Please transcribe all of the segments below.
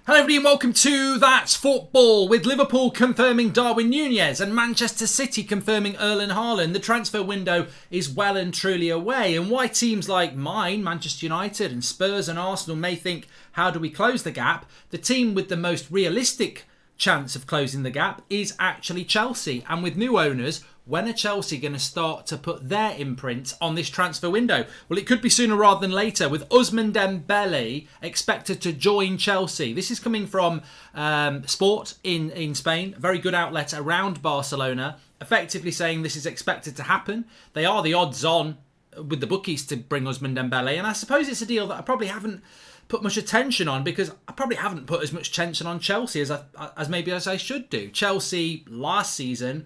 Hello everybody and welcome to That's Football, with Liverpool confirming Darwin Núñez and Manchester City confirming Erling Haaland. The transfer window is well and truly away, and why teams like mine, Manchester United and Spurs and Arsenal may think, how do we close the gap? The team with the most realistic chance of closing the gap is actually Chelsea, and with new owners, when are Chelsea going to start to put their imprint on this transfer window? Well, it could be sooner rather than later, with Ousmane Dembele expected to join Chelsea. This is coming from Sport in Spain, a very good outlet around Barcelona, effectively saying this is expected to happen. They are the odds on with the bookies to bring Ousmane Dembele, and I suppose it's a deal that I probably haven't put much attention on because I probably haven't put as much attention on Chelsea as I should do. Chelsea last season,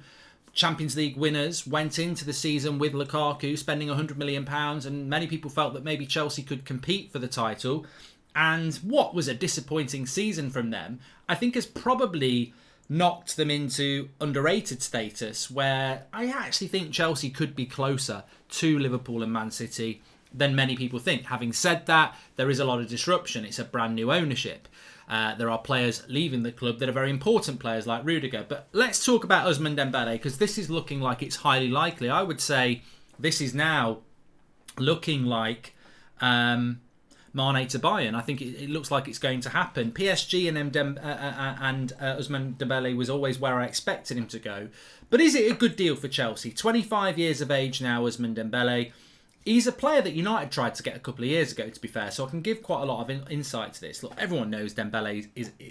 Champions League winners, went into the season with Lukaku spending £100 million, and many people felt that maybe Chelsea could compete for the title. And what was a disappointing season from them, I think has probably knocked them into underrated status, where I actually think Chelsea could be closer to Liverpool and Man City than many people think. Having said that, there is a lot of disruption. It's a brand new ownership. There are players leaving the club that are very important players like Rudiger. But let's talk about Ousmane Dembele, because this is looking like it's highly likely. I would say this is now looking like Mane to Bayern. I think it looks like it's going to happen. PSG and Ousmane Dembele was always where I expected him to go. But is it a good deal for Chelsea? 25 years of age now, Ousmane Dembele. He's a player that United tried to get a couple of years ago, to be fair, so I can give quite a lot of insight to this. Look, everyone knows Dembele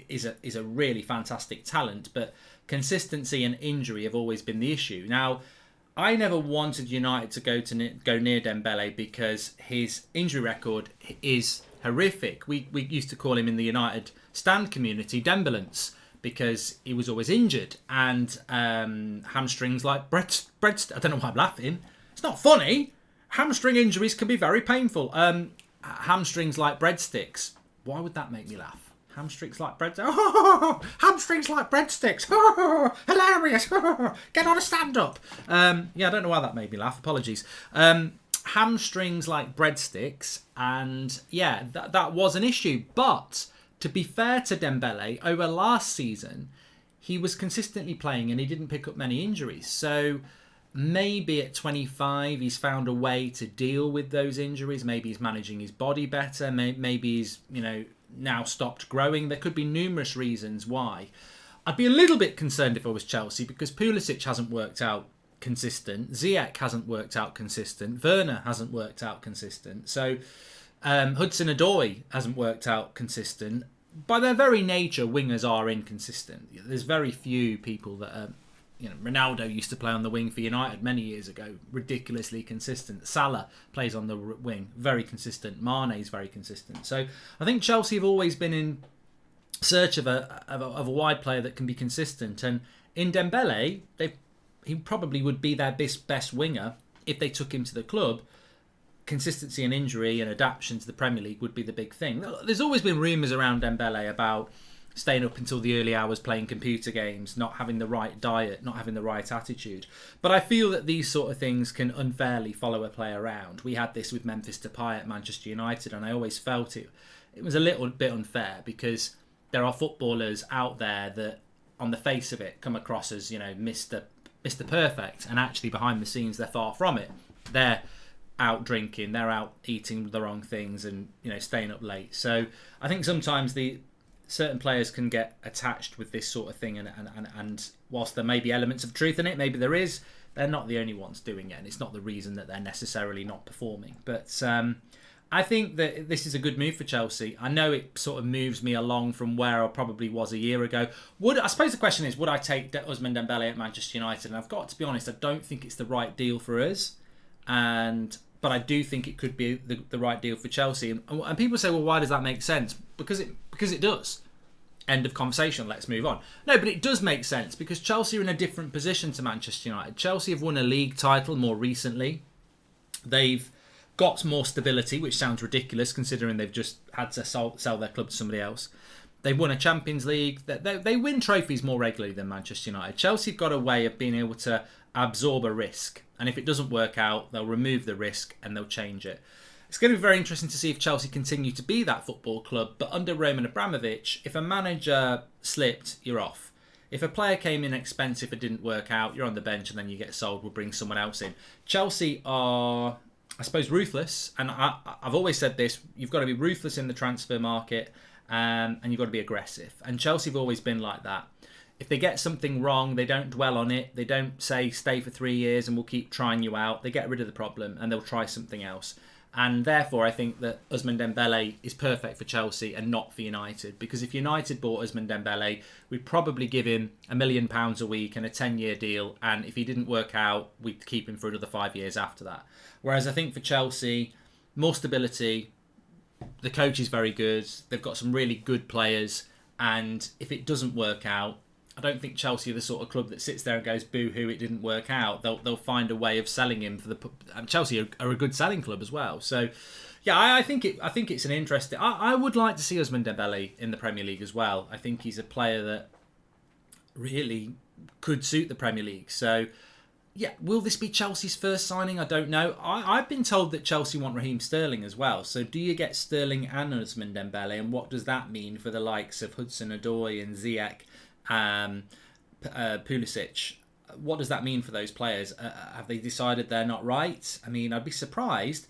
is a really fantastic talent, but consistency and injury have always been the issue. Now, I never wanted United to go near Dembele because his injury record is horrific. We used to call him in the United stand community Dembelance, because he was always injured, and hamstrings like bread. I don't know why I'm laughing. It's not funny. Hamstring injuries can be very painful. Hamstrings like breadsticks. Why would that make me laugh? Hamstrings like breadsticks. Oh, hamstrings like breadsticks. Oh, hilarious. Oh, get on a stand-up. I don't know why that made me laugh. Apologies. Hamstrings like breadsticks. And yeah, that was an issue. But to be fair to Dembele, over last season, he was consistently playing and he didn't pick up many injuries. So maybe at 25 he's found a way to deal with those injuries. Maybe he's managing his body better. Maybe he's now stopped growing. There could be numerous reasons why. I'd be a little bit concerned if I was Chelsea, because Pulisic hasn't worked out consistent. Ziyech hasn't worked out consistent. Werner hasn't worked out consistent. So Hudson-Odoi hasn't worked out consistent. By their very nature, wingers are inconsistent. There's very few people that are... Ronaldo used to play on the wing for United many years ago, ridiculously consistent. Salah plays on the wing, very consistent. Mane's very consistent. So I think Chelsea have always been in search of a wide player that can be consistent. And in Dembele, he probably would be their best winger if they took him to the club. Consistency and injury and adaptation to the Premier League would be the big thing. There's always been rumours around Dembele about staying up until the early hours playing computer games, not having the right diet, not having the right attitude. But I feel that these sort of things can unfairly follow a player around. We had this with Memphis Depay at Manchester United, and I always felt it was a little bit unfair, because there are footballers out there that, on the face of it, come across as, Mr. Perfect, and actually behind the scenes they're far from it. They're out drinking, they're out eating the wrong things, and staying up late. So I think sometimes certain players can get attached with this sort of thing, and whilst there may be elements of truth in it, maybe there is, they're not the only ones doing it, and it's not the reason that they're necessarily not performing. But I think that this is a good move for Chelsea. I know it sort of moves me along from where I probably was a year ago. I suppose the question is, would I take Ousmane Dembele at Manchester United? And I've got to be honest, I don't think it's the right deal for us, but I do think it could be the right deal for Chelsea. And people say, well, why does that make sense? Because it does. End of conversation. Let's move on. No, but it does make sense, because Chelsea are in a different position to Manchester United. Chelsea have won a league title more recently. They've got more stability, which sounds ridiculous considering they've just had to sell their club to somebody else. They've won a Champions League. They win trophies more regularly than Manchester United. Chelsea have got a way of being able to absorb a risk, and if it doesn't work out, they'll remove the risk and they'll change it. It's going to be very interesting to see if Chelsea continue to be that football club. But under Roman Abramovich, if a manager slipped, you're off. If a player came in expensive and didn't work out, you're on the bench and then you get sold, we'll bring someone else in. Chelsea are, I suppose, ruthless. And I've always said this, you've got to be ruthless in the transfer market and you've got to be aggressive. And Chelsea have always been like that. If they get something wrong, they don't dwell on it. They don't say, stay for 3 years and we'll keep trying you out. They get rid of the problem and they'll try something else. And therefore, I think that Ousmane Dembele is perfect for Chelsea and not for United. Because if United bought Ousmane Dembele, we'd probably give him £1 million a week and a 10-year deal. And if he didn't work out, we'd keep him for another 5 years after that. Whereas I think for Chelsea, more stability. The coach is very good. They've got some really good players. And if it doesn't work out, I don't think Chelsea are the sort of club that sits there and goes, boo-hoo, it didn't work out. They'll find a way of selling him for the. And Chelsea are a good selling club as well. So, yeah, I think it's an interesting. I would like to see Ousmane Dembele in the Premier League as well. I think he's a player that really could suit the Premier League. So, yeah, will this be Chelsea's first signing? I don't know. I've been told that Chelsea want Raheem Sterling as well. So, do you get Sterling and Ousmane Dembele, and what does that mean for the likes of Hudson-Odoi and Ziyech? Pulisic, what does that mean for those players? Have they decided they're not right? I mean, I'd be surprised.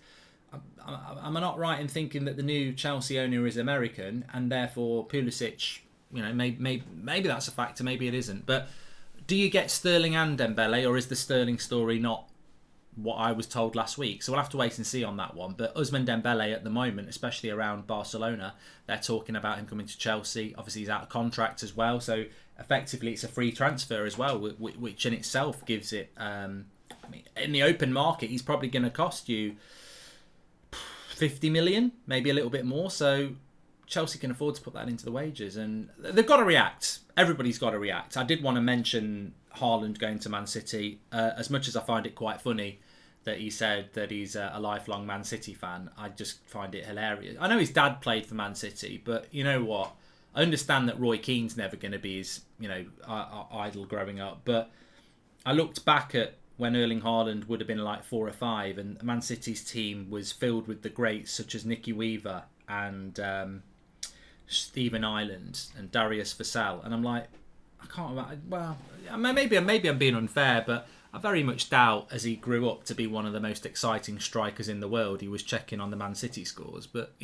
Am I not right in thinking that the new Chelsea owner is American and therefore Pulisic, you know, maybe that's a factor, maybe it isn't. But do you get Sterling and Dembele, or is the Sterling story not what I was told last week? So we'll have to wait and see on that one. But Ousmane Dembele at the moment, especially around Barcelona, they're talking about him coming to Chelsea. Obviously, he's out of contract as well, so effectively it's a free transfer as well, which in itself gives it. I mean, in the open market, he's probably going to cost you 50 million, maybe a little bit more. So Chelsea can afford to put that into the wages, and they've got to react. Everybody's got to react. I did want to mention Haaland going to Man City. As much as I find it quite funny that he said that he's a lifelong Man City fan, I just find it hilarious. I know his dad played for Man City, but you know what? I understand that Roy Keane's never going to be his, idol growing up. But I looked back at when Erling Haaland would have been like 4 or 5, and Man City's team was filled with the greats such as Nicky Weaver and Stephen Ireland and Darius Vassell, and I'm like, I can't imagine. Well, maybe I'm being unfair, but I very much doubt as he grew up to be one of the most exciting strikers in the world, he was checking on the Man City scores. But,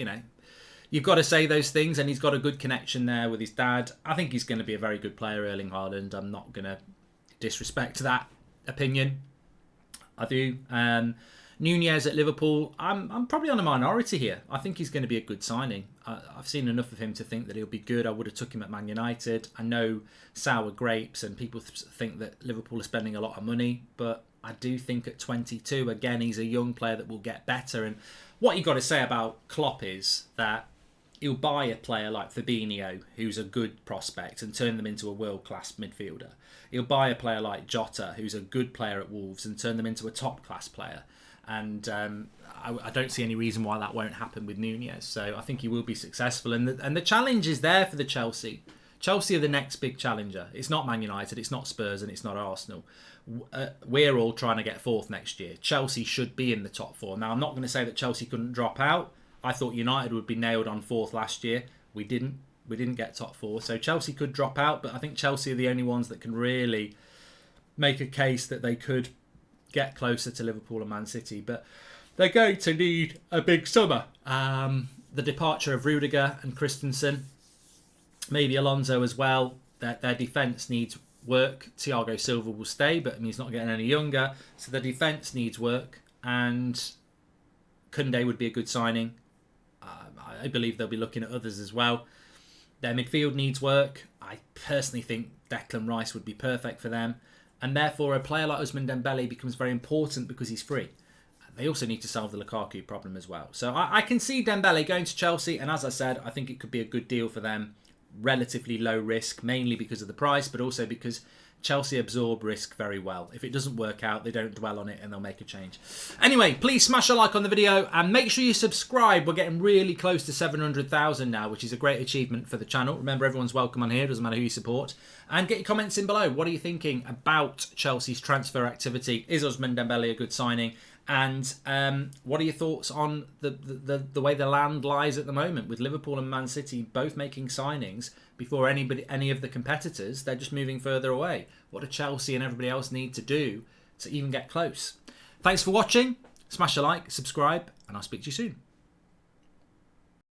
you've got to say those things, and he's got a good connection there with his dad. I think he's going to be a very good player, Erling Haaland. I'm not going to disrespect that opinion. I do. Nunez at Liverpool, I'm probably on a minority here. I think he's going to be a good signing. I've seen enough of him to think that he'll be good. I would have took him at Man United. I know sour grapes and people think that Liverpool are spending a lot of money, but I do think at 22, again, he's a young player that will get better. And what you've got to say about Klopp is that he'll buy a player like Fabinho, who's a good prospect, and turn them into a world-class midfielder. He'll buy a player like Jota, who's a good player at Wolves, and turn them into a top-class player. And I don't see any reason why that won't happen with Nunez. So I think he will be successful. And the challenge is there for the Chelsea. Chelsea are the next big challenger. It's not Man United, it's not Spurs, and it's not Arsenal. We're all trying to get 4th next year. Chelsea should be in the top 4. Now, I'm not going to say that Chelsea couldn't drop out. I thought United would be nailed on 4th last year. We didn't. We didn't get top 4. So Chelsea could drop out, but I think Chelsea are the only ones that can really make a case that they could get closer to Liverpool and Man City. But they're going to need a big summer. The departure of Rudiger and Christensen, maybe Alonso as well. Their defence needs work. Thiago Silva will stay, but he's not getting any younger. So the defence needs work. And Koundé would be a good signing. I believe they'll be looking at others as well. Their midfield needs work. I personally think Declan Rice would be perfect for them. And therefore, a player like Ousmane Dembele becomes very important because he's free. They also need to solve the Lukaku problem as well. So I can see Dembele going to Chelsea. And as I said, I think it could be a good deal for them. Relatively low risk, mainly because of the price, but also because Chelsea absorb risk very well. If it doesn't work out, they don't dwell on it and they'll make a change. Anyway, please smash a like on the video and make sure you subscribe. We're getting really close to 700,000 now, which is a great achievement for the channel. Remember, everyone's welcome on here, doesn't matter who you support. And get your comments in below. What are you thinking about Chelsea's transfer activity? Is Ousmane Dembele a good signing? And what are your thoughts on the way the land lies at the moment, with Liverpool and Man City both making signings before any of the competitors? They're just moving further away. What do Chelsea and everybody else need to do to even get close? Thanks for watching. Smash a like, subscribe, and I'll speak to you soon.